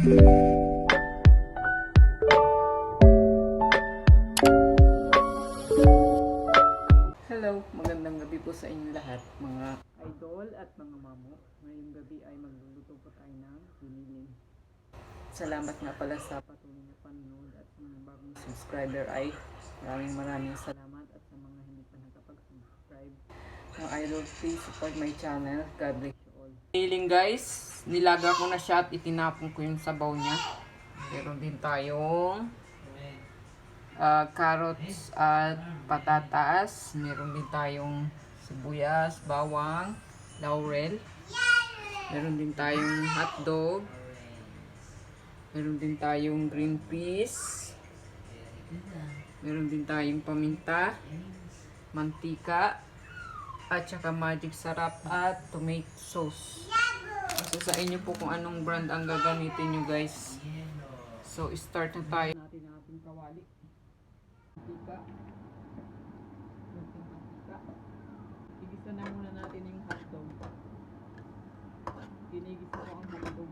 Hello, magandang gabi po sa inyo lahat mga idol at mga mamo. Ngayong gabi ay magluluto po tayo ng giniling. Salamat nga pala sa patuloy na panonood at sa mga bagong subscriber ay maraming salamat, at sa mga hindi pa nakapag-subscribe mga idol, please support my channel. God bless you all. Giniling guys, nilaga ko na siya at itinapon ko yung sabaw niya. Meron din tayong carrots at patatas. Meron din tayong sibuyas, bawang, laurel. Meron din tayong hotdog. Meron din tayong green peas. Meron din tayong paminta, mantika, at saka magic sarap at tomato sauce. So sa inyo po kung anong brand ang gagamitin nyo guys. So start na tayo. Natin ang ating kawali. Mantika. Igisa na muna natin yung hotdog. Ginigisa ko ang hotdog.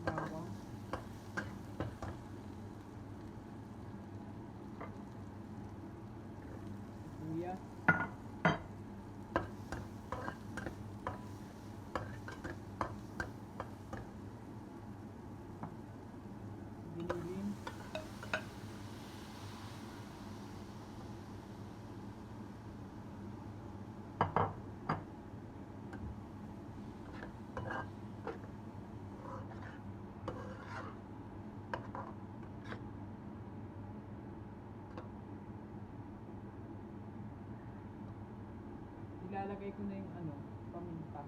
Bawang. Sibuyas. Giniling. Ilalagay ko na yung paminta.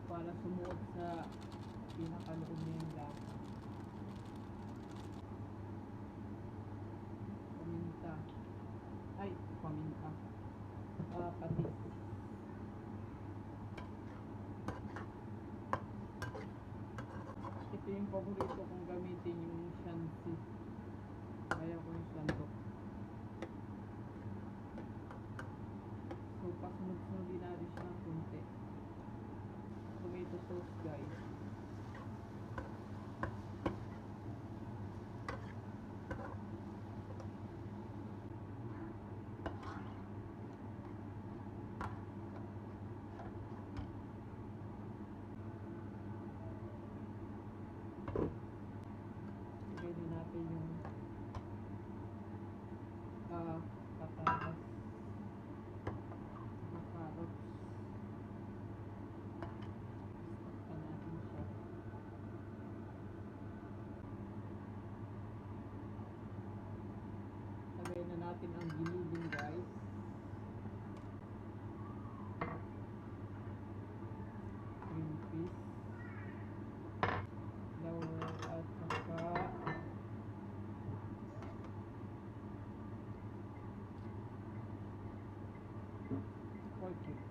Para sumuot sa pinakaloob niya yung lasa. Paminta. Ay, paminta. Patis. Ito yung paborito kong gamitin, yung shansi. Kaya ko yung sandok. So, pasunod-sunod natin siya ng kunti. Tomato sauce guys. Pwede natin yung patatas, carrots. Stop natin siya. Lagay na natin ang giniling guys. Green peas, laurel at saka pork cubes.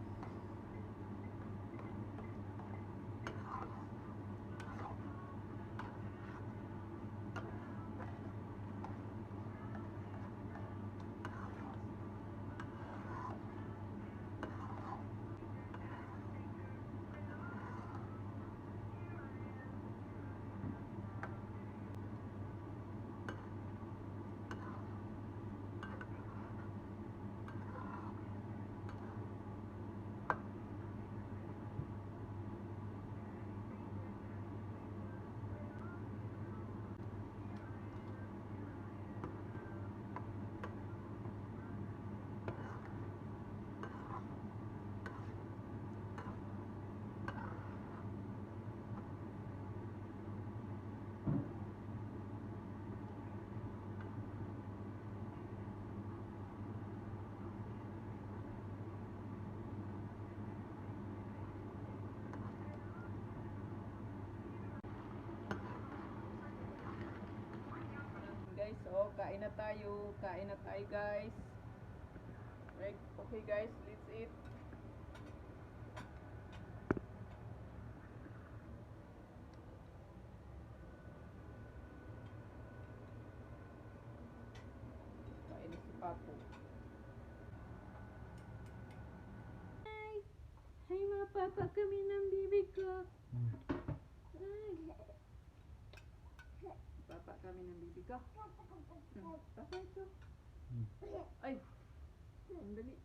Guys, so kain na tayo guys. Right, okay guys, let's eat. Papa kami ng bibig ko. Papa kami ng bibig ko. Papa ito. Ay! Sandali.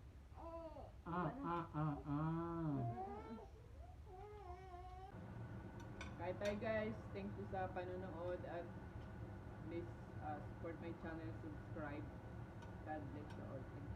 Kaya tayo guys, thank you sa panonood at please support my channel, subscribe. God bless you all.